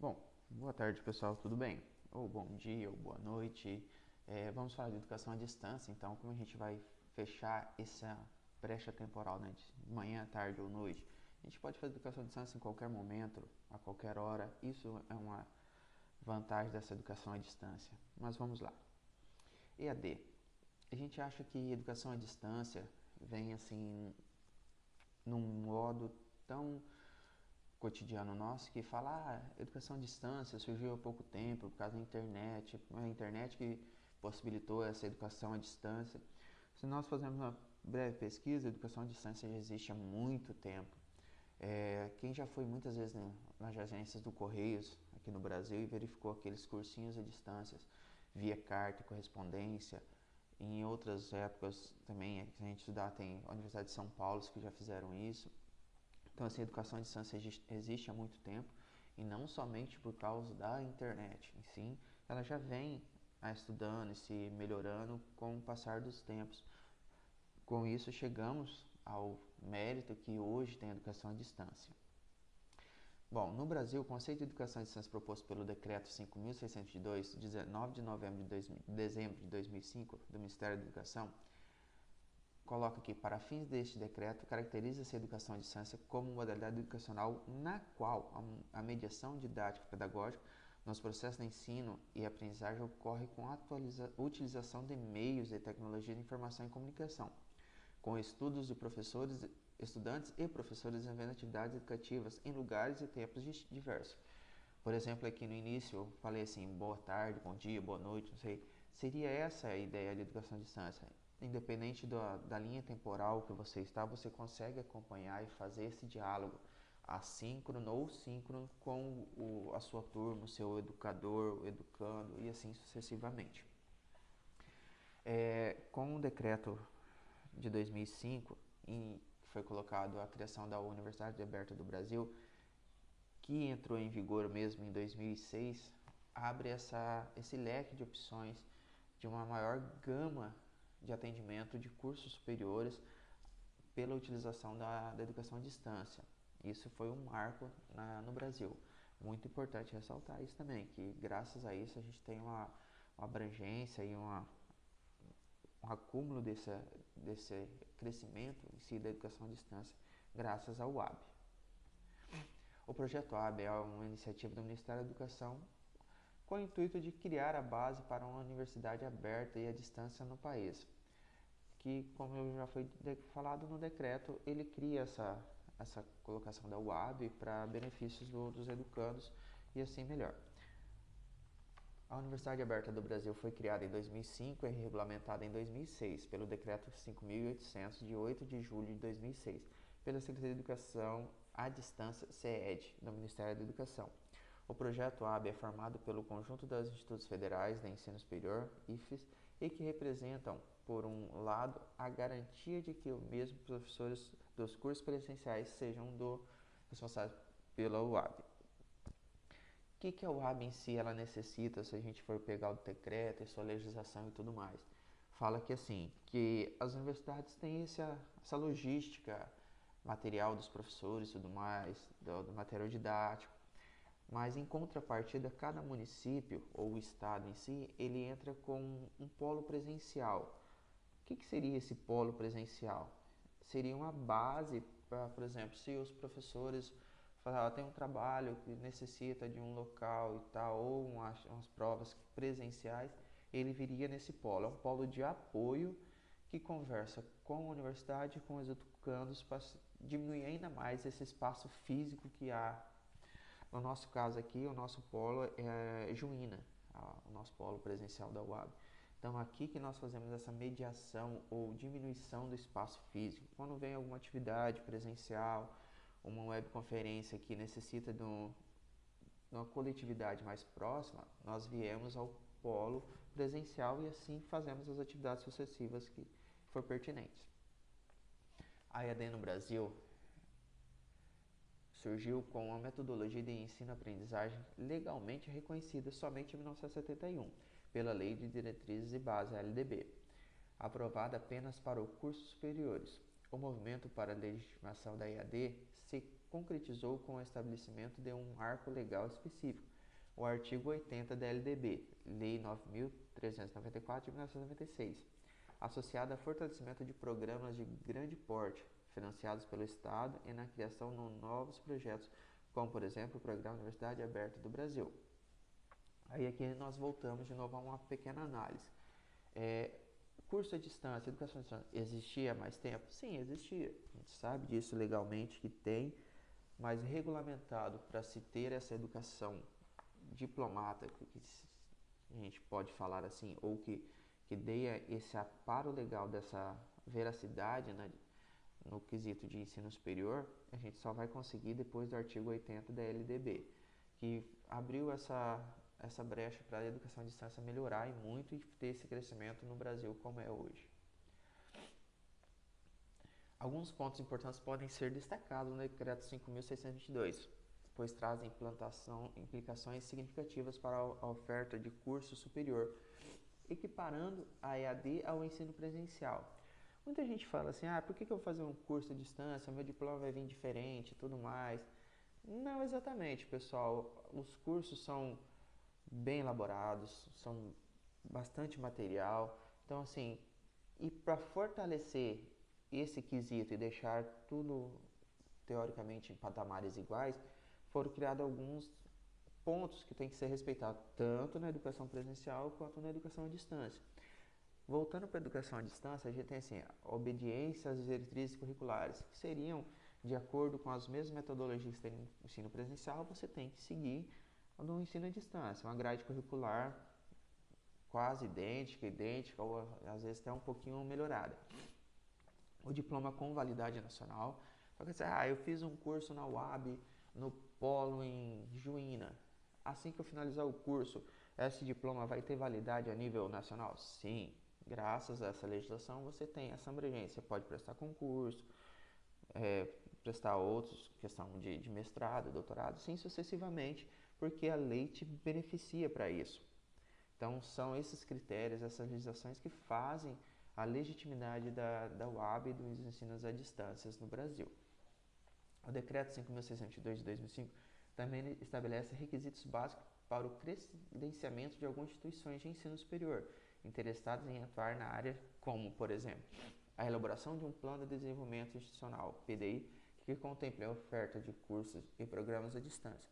Bom, boa tarde pessoal, tudo bem? Ou bom dia, ou boa noite. Vamos falar de educação à distância, então, como a gente vai fechar essa brecha temporal, né, de manhã, tarde ou noite? A gente pode fazer educação à distância em qualquer momento, a qualquer hora. Isso é uma vantagem dessa educação à distância. Mas vamos lá. EAD. A gente acha que educação à distância vem assim num modo tão cotidiano nosso que fala, educação à distância surgiu há pouco tempo por causa da internet, a internet que possibilitou essa educação à distância. Se nós fazermos uma breve pesquisa, a educação à distância já existe há muito tempo. Quem já foi muitas vezes nas agências do Correios aqui no Brasil e verificou aqueles cursinhos à distância, via carta e correspondência, em outras épocas também, a gente estudar, tem a Universidade de São Paulo que já fizeram isso. Então, assim, a educação à distância existe há muito tempo e não somente por causa da internet, em sim, ela já vem estudando e se melhorando com o passar dos tempos. Com isso, chegamos ao mérito que hoje tem a educação à distância. Bom, no Brasil, o conceito de educação à distância proposto pelo Decreto 5.602, 19 de novembro de dezembro de 2005, do Ministério da Educação, coloca que, para fins deste decreto, caracteriza-se a educação à distância como modalidade educacional na qual a mediação didática pedagógica nos processos de ensino e aprendizagem ocorre com a utilização de meios de tecnologia de informação e comunicação, com estudos de professores, estudantes e professores desenvolvendo atividades educativas em lugares e tempos diversos. Por exemplo, aqui no início eu falei assim, boa tarde, bom dia, boa noite, não sei. Seria essa a ideia de educação à distância. Independente da linha temporal que você está, você consegue acompanhar e fazer esse diálogo assíncrono ou síncrono com a sua turma, o seu educador, o educando e assim sucessivamente. Com o decreto de 2005, que foi colocado a criação da Universidade Aberta do Brasil, que entrou em vigor mesmo em 2006, abre esse leque de opções de uma maior gama de atendimento de cursos superiores pela utilização da educação à distância. Isso foi um marco no Brasil. Muito importante ressaltar isso também, que graças a isso a gente tem uma abrangência e um acúmulo desse crescimento em si da educação à distância, graças ao UAB. O projeto AB é uma iniciativa do Ministério da Educação com o intuito de criar a base para uma universidade aberta e à distância no país, que, como eu já foi falado no decreto, ele cria essa colocação da UAB para benefícios dos educandos e assim melhor. A Universidade Aberta do Brasil foi criada em 2005 e regulamentada em 2006 pelo Decreto 5.800, de 8 de julho de 2006, pela Secretaria de Educação à Distância, CED, do Ministério da Educação. O projeto AB é formado pelo conjunto dos institutos federais de ensino superior, IFES, e que representam, por um lado, a garantia de que os mesmos professores dos cursos presenciais sejam responsáveis pela UAB. O que a UAB em si ela necessita, se a gente for pegar o decreto e sua legislação e tudo mais? Fala que assim, que as universidades têm essa logística material dos professores e tudo mais, do material didático, mas em contrapartida, cada município ou o estado em si, ele entra com um polo presencial. O que seria esse polo presencial? Seria uma base para, por exemplo, se os professores falar, tem um trabalho que necessita de um local e tal, ou umas provas presenciais, ele viria nesse polo. É um polo de apoio que conversa com a universidade e com os educandos para diminuir ainda mais esse espaço físico que há. No nosso caso aqui, o nosso polo é Juína, o nosso polo presencial da UAB. Então, aqui que nós fazemos essa mediação ou diminuição do espaço físico. Quando vem alguma atividade presencial, uma webconferência que necessita de uma coletividade mais próxima, nós viemos ao polo presencial e assim fazemos as atividades sucessivas que for pertinentes. A EAD no Brasil surgiu com uma metodologia de ensino-aprendizagem legalmente reconhecida somente em 1971 pela Lei de Diretrizes e Bases, LDB, aprovada apenas para os cursos superiores. o movimento para a legitimação da EAD se concretizou com o estabelecimento de um marco legal específico, o artigo 80 da LDB, Lei 9.394 de 1996, associada ao fortalecimento de programas de grande porte, financiados pelo Estado e na criação de novos projetos, como, por exemplo, o Programa Universidade Aberta do Brasil. Aí aqui nós voltamos de novo a uma pequena análise. Curso à distância, educação à distância, existia há mais tempo? Sim, existia. A gente sabe disso legalmente que tem, mas regulamentado para se ter essa educação diplomata, que a gente pode falar assim, ou que dê esse aparo legal dessa veracidade, né, no quesito de ensino superior, a gente só vai conseguir depois do artigo 80 da LDB, que abriu essa brecha para a educação à distância melhorar e muito e ter esse crescimento no Brasil como é hoje. Alguns pontos importantes podem ser destacados no Decreto 5.622, pois trazem implicações significativas para a oferta de curso superior, equiparando a EAD ao ensino presencial. Muita gente fala assim, por que eu vou fazer um curso à distância, meu diploma vai vir diferente e tudo mais. Não exatamente, pessoal. Os cursos são bem elaborados, são bastante material. Então, assim, e para fortalecer esse quesito e deixar tudo teoricamente em patamares iguais, foram criados alguns pontos que têm que ser respeitados tanto na educação presencial quanto na educação à distância. Voltando para a educação à distância, a gente tem assim, a obediência às diretrizes curriculares, que seriam de acordo com as mesmas metodologias que tem no ensino presencial, você tem que seguir no ensino à distância, uma grade curricular quase idêntica, ou às vezes até um pouquinho melhorada. O diploma com validade nacional, então, quer dizer, eu fiz um curso na UAB, no Polo em Juína. Assim que eu finalizar o curso, esse diploma vai ter validade a nível nacional? Sim. Graças a essa legislação, você tem essa abrangência. Você pode prestar concurso, prestar outros, questão de mestrado, doutorado, assim sucessivamente, porque a lei te beneficia para isso. Então, são esses critérios, essas legislações que fazem a legitimidade da UAB e dos ensinos à distância no Brasil. O Decreto 5.602 de 2005 também estabelece requisitos básicos para o credenciamento de algumas instituições de ensino superior interessadas em atuar na área, como, por exemplo, a elaboração de um plano de desenvolvimento institucional, PDI, que contemple a oferta de cursos e programas à distância.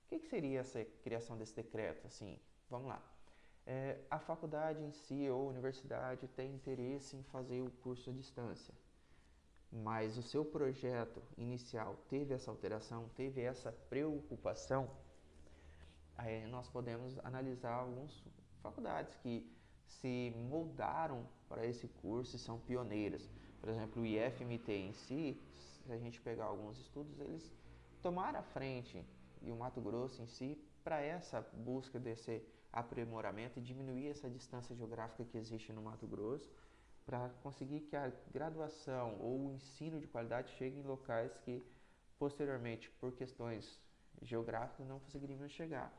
O que seria essa criação desse decreto? Assim, vamos lá. A faculdade em si ou a universidade tem interesse em fazer o curso à distância, mas o seu projeto inicial teve essa alteração, teve essa preocupação, aí nós podemos analisar algumas faculdades que se moldaram para esse curso e são pioneiras. Por exemplo, o IFMT em si, se a gente pegar alguns estudos, eles tomaram a frente, e o Mato Grosso em si, para essa busca desse aprimoramento e diminuir essa distância geográfica que existe no Mato Grosso, para conseguir que a graduação ou o ensino de qualidade chegue em locais que, posteriormente, por questões geográficas, não conseguiriam chegar.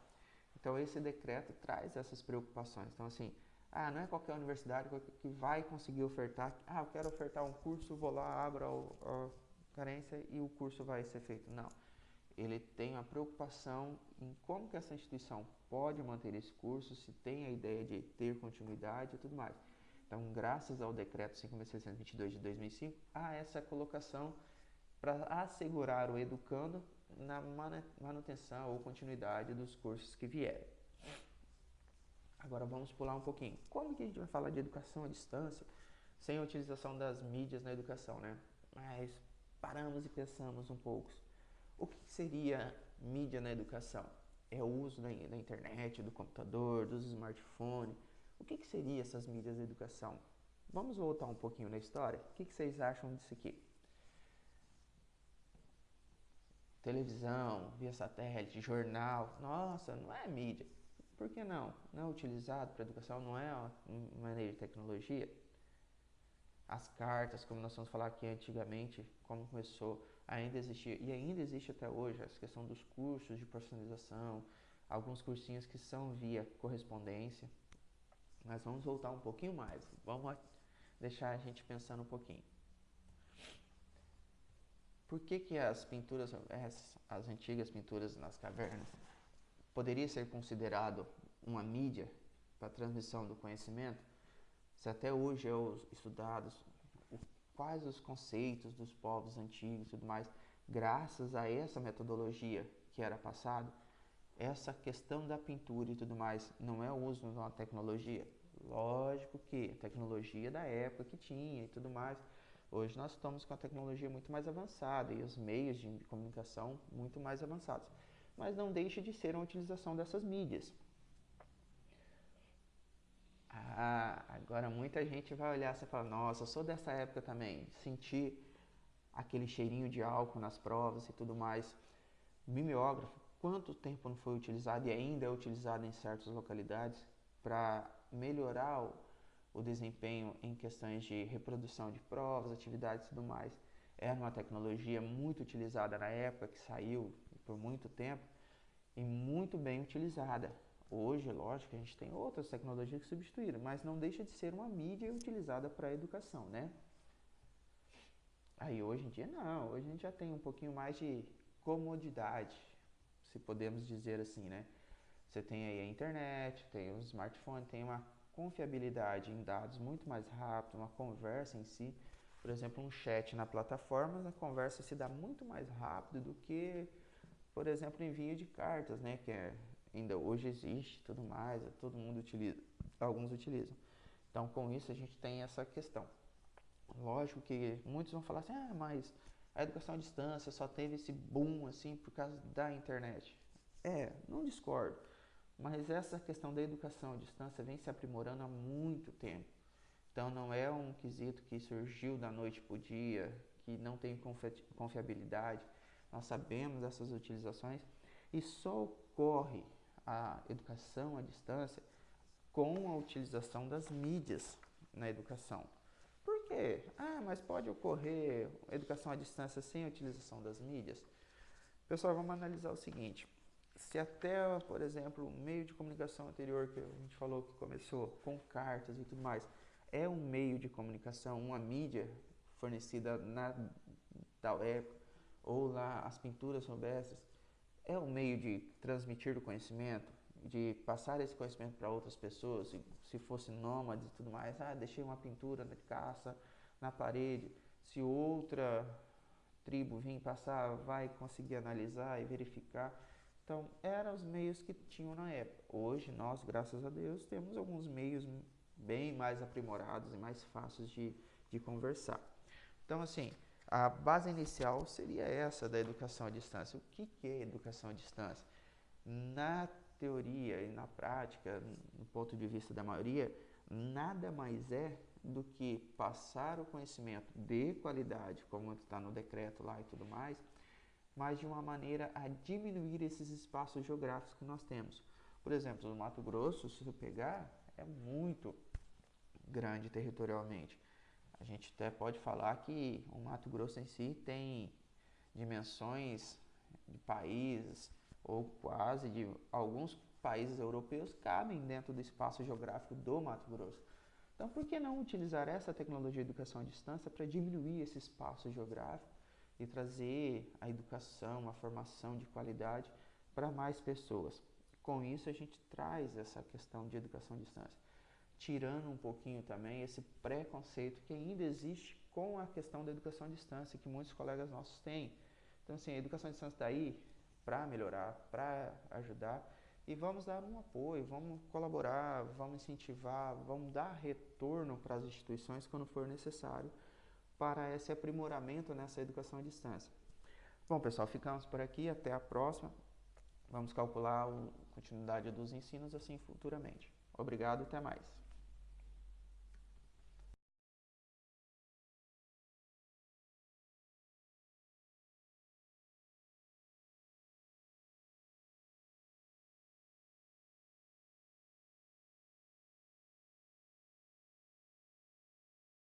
Então, esse decreto traz essas preocupações. Então, assim, não é qualquer universidade que vai conseguir ofertar. Eu quero ofertar um curso, vou lá, abro a carência e o curso vai ser feito. Não. Ele tem a preocupação em como que essa instituição pode manter esse curso, se tem a ideia de ter continuidade e tudo mais. Então, graças ao Decreto 5.622 de 2005, há essa colocação para assegurar o educando na manutenção ou continuidade dos cursos que vierem. Agora vamos pular um pouquinho. Como que a gente vai falar de educação à distância sem a utilização das mídias na educação, né? Mas paramos e pensamos um pouco. O que seria mídia na educação? É o uso da internet, do computador, dos smartphones. O que seria essas mídias da educação? Vamos voltar um pouquinho na história? O que vocês acham disso aqui? Televisão, via satélite, jornal. Nossa, não é mídia. Por que não? Não é utilizado para educação? Não é uma maneira de tecnologia? As cartas, como nós vamos falar aqui antigamente, como começou, ainda existia, e ainda existe até hoje, essa questão dos cursos de personalização, alguns cursinhos que são via correspondência. Mas vamos voltar um pouquinho mais, vamos deixar a gente pensando um pouquinho. Por que que as pinturas, as antigas pinturas nas cavernas, poderia ser considerado uma mídia para a transmissão do conhecimento? Se até hoje é estudados quais os conceitos dos povos antigos e tudo mais, graças a essa metodologia que era passada, essa questão da pintura e tudo mais, não é o uso de uma tecnologia. Lógico que tecnologia da época que tinha e tudo mais. Hoje nós estamos com a tecnologia muito mais avançada e os meios de comunicação muito mais avançados. Mas não deixa de ser uma utilização dessas mídias. Agora muita gente vai olhar e falar, nossa, eu sou dessa época também. Sentir aquele cheirinho de álcool nas provas e tudo mais. Mimeógrafo, quanto tempo não foi utilizado e ainda é utilizado em certas localidades para melhorar o desempenho em questões de reprodução de provas, atividades e tudo mais. Era uma tecnologia muito utilizada na época, que saiu por muito tempo e muito bem utilizada. Hoje, lógico, a gente tem outras tecnologias que substituíram, mas não deixa de ser uma mídia utilizada para a educação, né? Aí hoje em dia não, hoje a gente já tem um pouquinho mais de comodidade, se podemos dizer assim, né? Você tem aí a internet, tem o smartphone, tem uma confiabilidade em dados muito mais rápido, uma conversa em si. Por exemplo, um chat na plataforma, a conversa se dá muito mais rápido do que, por exemplo, envio de cartas, né? Que ainda hoje existe tudo mais, todo mundo utiliza, alguns utilizam. Então, com isso, a gente tem essa questão. Lógico que muitos vão falar assim, mas a educação à distância só teve esse boom assim por causa da internet. Não discordo, mas essa questão da educação à distância vem se aprimorando há muito tempo. Então não é um quesito que surgiu da noite para o dia, que não tem confiabilidade. Nós sabemos dessas utilizações e só ocorre a educação à distância com a utilização das mídias na educação. Por quê? Mas pode ocorrer educação à distância sem a utilização das mídias? Pessoal, vamos analisar o seguinte. Se até, por exemplo, o meio de comunicação anterior que a gente falou que começou com cartas e tudo mais, é um meio de comunicação, uma mídia fornecida da época, ou lá as pinturas rupestres, é um meio de transmitir o conhecimento, de passar esse conhecimento para outras pessoas, se fosse nômade e tudo mais, deixei uma pintura de caça na parede, se outra tribo vir passar, vai conseguir analisar e verificar. Então, eram os meios que tinham na época. Hoje, nós, graças a Deus, temos alguns meios bem mais aprimorados e mais fáceis de conversar. Então, assim, a base inicial seria essa da educação à distância. O que é educação à distância? Na teoria e na prática, no ponto de vista da maioria, nada mais é do que passar o conhecimento de qualidade, como está no decreto lá e tudo mais, mas de uma maneira a diminuir esses espaços geográficos que nós temos. Por exemplo, no Mato Grosso, se você pegar, é muito grande territorialmente. A gente até pode falar que o Mato Grosso em si tem dimensões de países, ou quase de alguns países europeus cabem dentro do espaço geográfico do Mato Grosso. Então, por que não utilizar essa tecnologia de educação à distância para diminuir esse espaço geográfico e trazer a educação, a formação de qualidade para mais pessoas? Com isso, a gente traz essa questão de educação à distância, tirando um pouquinho também esse preconceito que ainda existe com a questão da educação à distância, que muitos colegas nossos têm. Então, assim, a educação à distância está aí para melhorar, para ajudar, e vamos dar um apoio, vamos colaborar, vamos incentivar, vamos dar retorno para as instituições quando for necessário para esse aprimoramento nessa educação à distância. Bom, pessoal, ficamos por aqui, até a próxima. Vamos calcular a continuidade dos ensinos assim futuramente. Obrigado, até mais.